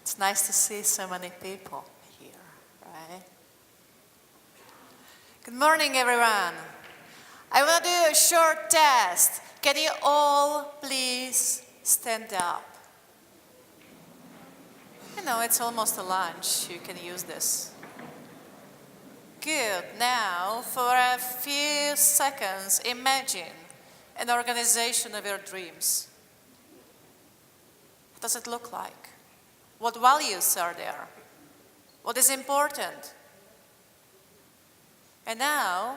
It's nice to see so many people here, right? Good morning, everyone. I want to do a short test. Can you all please stand up? You know, it's almost a lunch. You can use this. Good. Now, for a few seconds, imagine an organization of your dreams. What does it look like? What values are there? What is important? And now,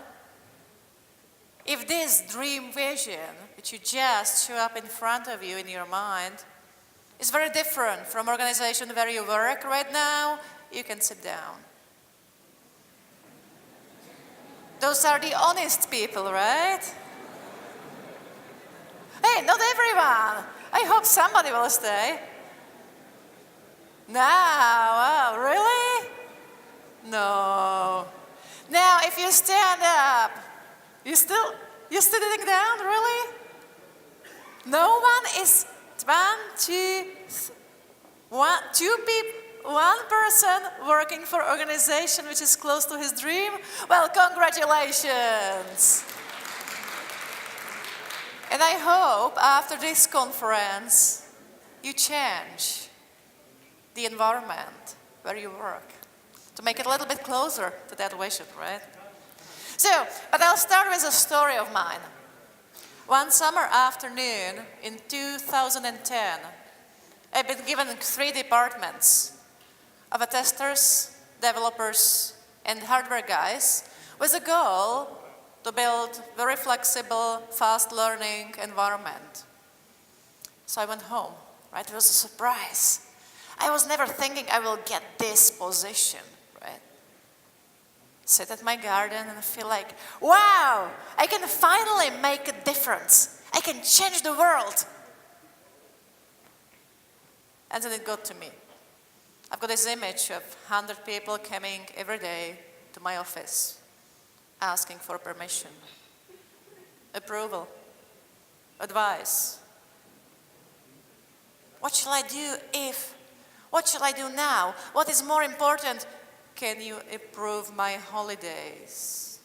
if this dream vision, which you just show up in front of you in your mind, is very different from organization where you work right now, you can sit down. Those are the honest people, right? Hey, not everyone. I hope somebody will stay. No, oh, really? No. Now, if you stand up, you still sitting down, really? No one is one person working for an organization which is close to his dream? Well, congratulations. And I hope after this conference, you change the environment where you work to make it a little bit closer to that vision, right? So, but I'll start with a story of mine. One summer afternoon in 2010, I've been given 3 departments of testers, developers, and hardware guys with a goal to build very flexible, fast-learning environment. So I went home, right? It was a surprise. I was never thinking I will get this position, right? Sit at my garden and feel like, wow, I can finally make a difference. I can change the world. And then it got to me. I've got this image of 100 people coming every day to my office, asking for permission, approval, advice. What shall I do if? What shall I do now? What is more important? Can you approve my holidays?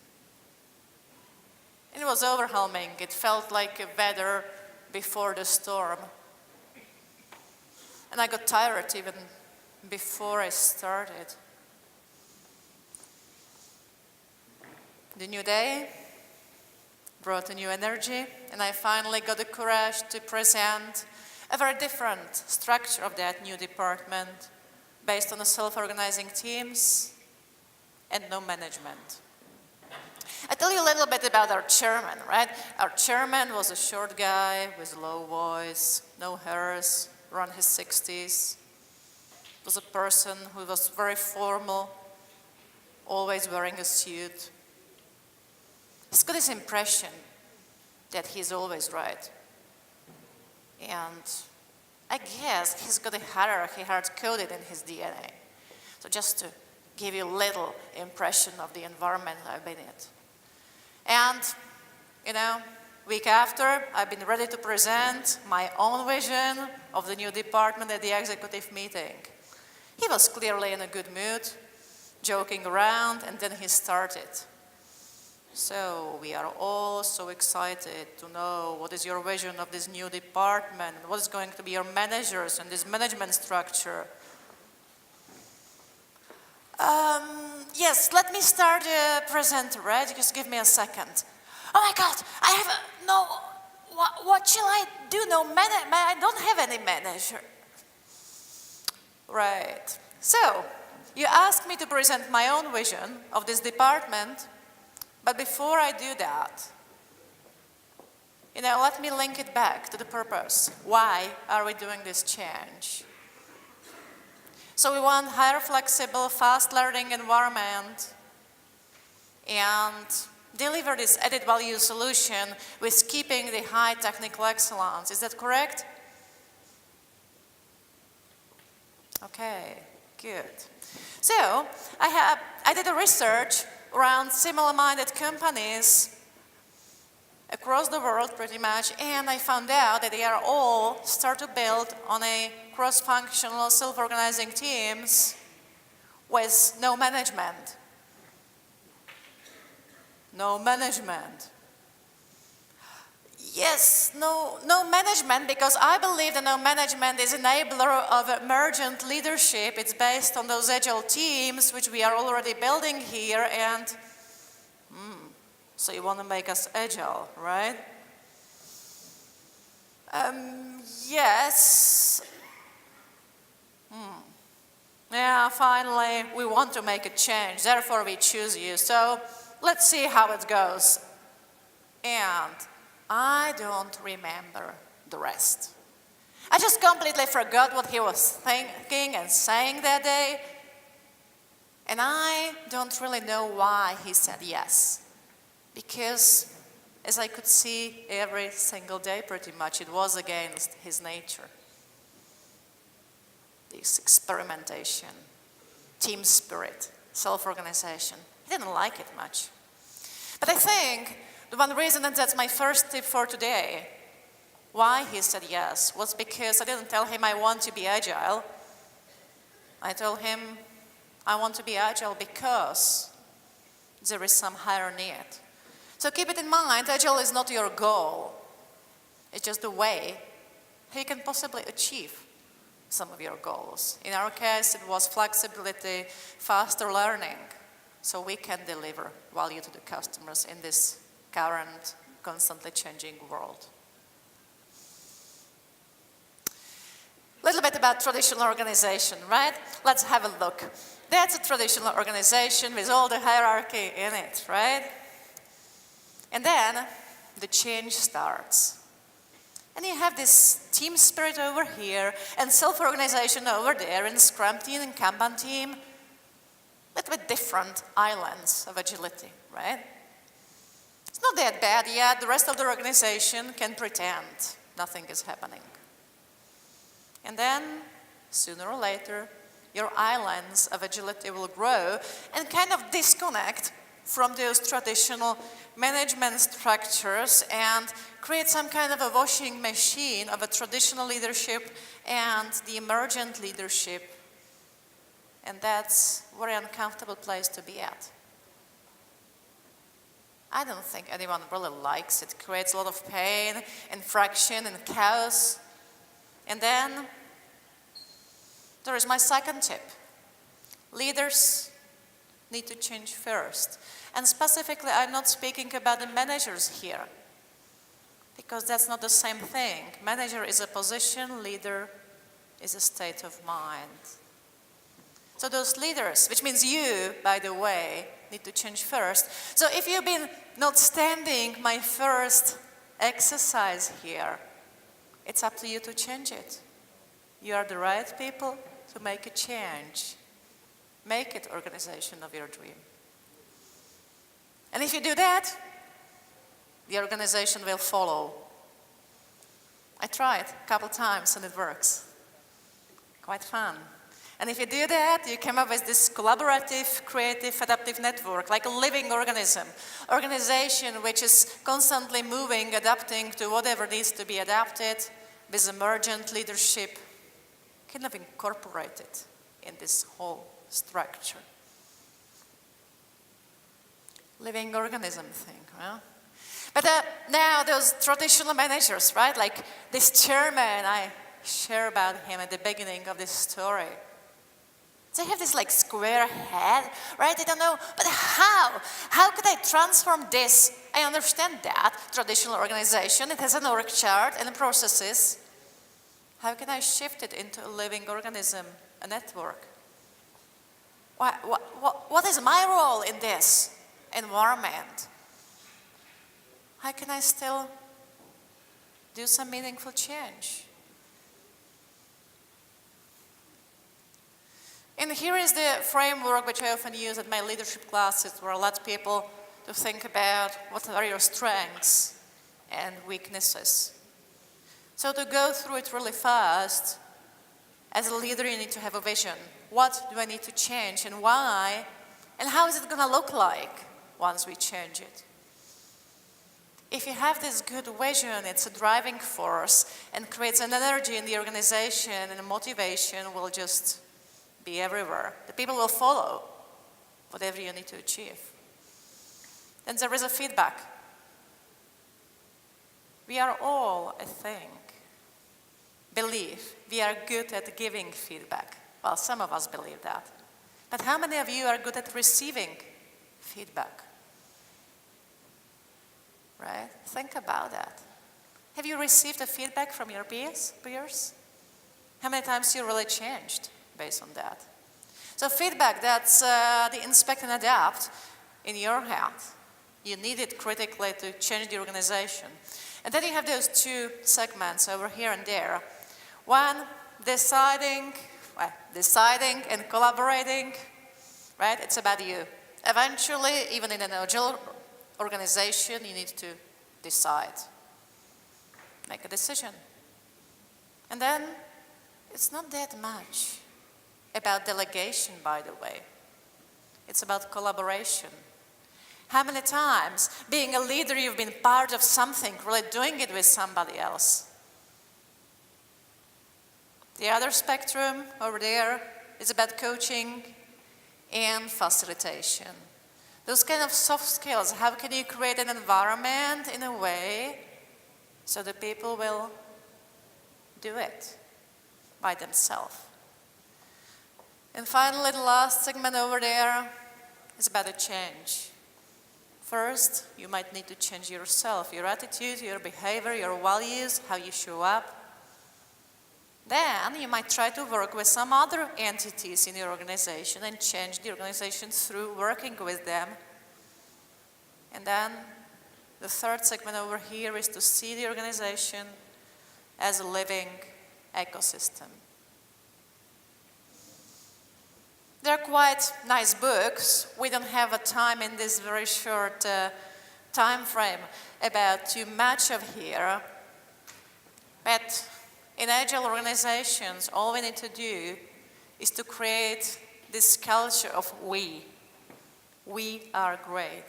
It was overwhelming. It felt like a weather before the storm. And I got tired even before I started. The new day brought a new energy, and I finally got the courage to present a very different structure of that new department based on the self-organizing teams and no management. I tell you a little bit about our chairman, right? Our chairman was a short guy with a low voice, no hairs, around his 60s. Was a person who was very formal, always wearing a suit. He's got this impression that he's always right. And I guess he's got a hierarchy hard-coded in his DNA. So just to give you a little impression of the environment I've been in. And, you know, week after, I've been ready to present my own vision of the new department at the executive meeting. He was clearly in a good mood, joking around, and then he started. So we are all so excited to know what is your vision of this new department, what is going to be your managers and this management structure. Yes, let me start present, right? Just give me a second. Oh my God, I have no, what shall I do? No I don't have any manager. Right. So, you asked me to present my own vision of this department, but before I do that, you know, let me link it back to the purpose. Why are we doing this change? So we want higher flexible, fast learning environment and deliver this added value solution with keeping the high technical excellence. Is that correct? Okay, good. So I did a research around similar-minded companies across the world pretty much, and I found out that they are all start to build on a cross-functional self-organizing teams with no management. No management. Yes, no management, because I believe that no management is an enabler of emergent leadership. It's based on those agile teams, which we are already building here, and so you want to make us agile, right? Yes. Yeah, finally, we want to make a change, therefore we choose you. So let's see how it goes. And I don't remember the rest. I just completely forgot what he was thinking and saying that day. And I don't really know why he said yes. Because, as I could see every single day pretty much, it was against his nature. This experimentation, team spirit, self-organization. He didn't like it much. But I think the one reason, and that's my first tip for today, why he said yes, was because I didn't tell him I want to be agile. I told him I want to be agile because there is some higher need. So keep it in mind, agile is not your goal. It's just the way how you can possibly achieve some of your goals. In our case, it was flexibility, faster learning, so we can deliver value to the customers in this current, constantly changing world. A little bit about traditional organization, right? Let's have a look. That's a traditional organization with all the hierarchy in it, right? And then the change starts. And you have this team spirit over here and self-organization over there, and Scrum team and Kanban team. A little bit different islands of agility, right? It's not that bad yet. The rest of the organization can pretend nothing is happening. And then, sooner or later, your islands of agility will grow and kind of disconnect from those traditional management structures and create some kind of a washing machine of a traditional leadership and the emergent leadership. And that's a very uncomfortable place to be at. I don't think anyone really likes it. It creates a lot of pain and friction and chaos. And then there is my second tip. Leaders need to change first. And specifically, I'm not speaking about the managers here, because that's not the same thing. Manager is a position, leader is a state of mind. So those leaders, which means you, by the way, need to change first. So if you've been not standing my first exercise here, it's up to you to change it. You are the right people to make a change. Make it organization of your dream. And if you do that, the organization will follow. I tried a couple times and it works. Quite fun. And if you do that, you come up with this collaborative, creative, adaptive network, like a living organism. Organization which is constantly moving, adapting to whatever needs to be adapted, with emergent leadership, kind of incorporated in this whole structure. Living organism thing, well. But now those traditional managers, right? Like this chairman, I share about him at the beginning of this story. They have this like square head, right? I don't know, but how? How could I transform this? I understand that traditional organization, it has an org chart and processes. How can I shift it into a living organism, a network? What is my role in this environment? How can I still do some meaningful change? And here is the framework which I often use at my leadership classes, where I let people to think about what are your strengths and weaknesses. So to go through it really fast, as a leader you need to have a vision. What do I need to change and why? And how is it going to look like once we change it? If you have this good vision, it's a driving force and creates an energy in the organization, and the motivation will just be everywhere. The people will follow whatever you need to achieve. Then there is a feedback. We are all, I think, believe we are good at giving feedback. Well, some of us believe that. But how many of you are good at receiving feedback? Right? Think about that. Have you received a feedback from your peers? How many times you really changed based on that? So feedback, that's the inspect and adapt in your head. You need it critically to change the organization. And then you have those two segments over here and there. One, deciding and collaborating, right? It's about you. Eventually, even in an Agile organization, you need to decide, make a decision. And then, it's not that much about delegation, by the way. It's about collaboration. How many times, being a leader, you've been part of something, really doing it with somebody else? The other spectrum over there is about coaching and facilitation. Those kind of soft skills, how can you create an environment in a way so that people will do it by themselves? And finally, the last segment over there is about a change. First, you might need to change yourself, your attitude, your behavior, your values, how you show up. Then you might try to work with some other entities in your organization and change the organization through working with them. And then the third segment over here is to see the organization as a living ecosystem. They're quite nice books. We don't have a time in this very short time frame about too much of here. But in Agile organizations, all we need to do is to create this culture of we. We are great.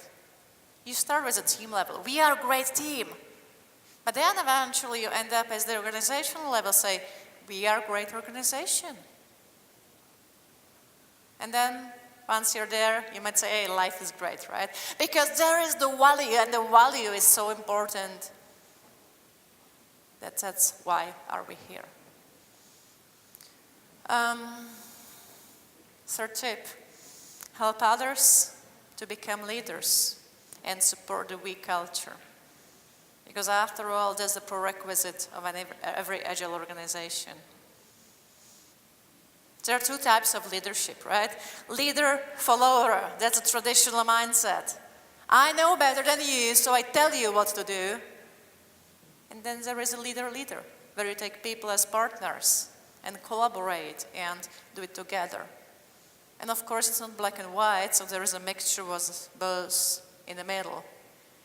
You start with a team level. We are a great team. But then eventually you end up as the organizational level say, we are a great organization. And then once you're there, you might say, hey, life is great, right? Because there is the value, and the value is so important. That's why are we here. Third tip, help others to become leaders and support the we culture. Because after all, that's the prerequisite of every Agile organization. There are two types of leadership, right? Leader, follower, that's a traditional mindset. I know better than you, so I tell you what to do. And then there is a leader, where you take people as partners and collaborate and do it together. And of course, it's not black and white, so there is a mixture of both in the middle.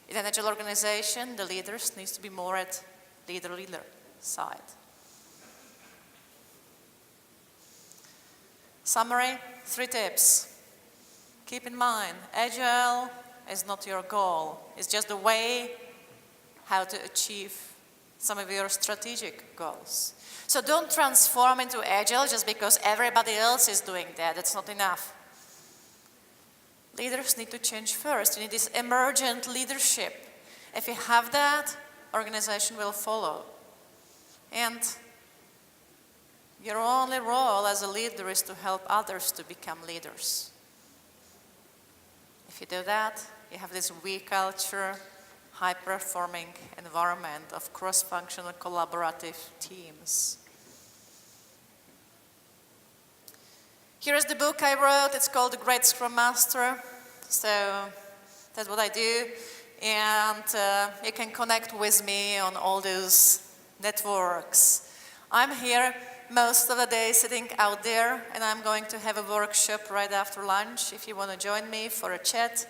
In an Agile organization, the leaders needs to be more at leader side. Summary, 3 tips. Keep in mind, Agile is not your goal. It's just a way how to achieve some of your strategic goals. So don't transform into Agile just because everybody else is doing that. That's not enough. Leaders need to change first. You need this emergent leadership. If you have that, organization will follow. And your only role as a leader is to help others to become leaders. If you do that, you have this we culture, high-performing environment of cross-functional collaborative teams. Here is the book I wrote. It's called The Great Scrum Master. So that's what I do. And you can connect with me on all those networks. I'm here most of the day sitting out there, and I'm going to have a workshop right after lunch. If you want to join me for a chat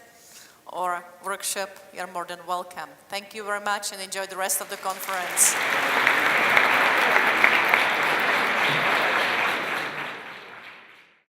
or workshop, you're more than welcome. Thank you very much and enjoy the rest of the conference.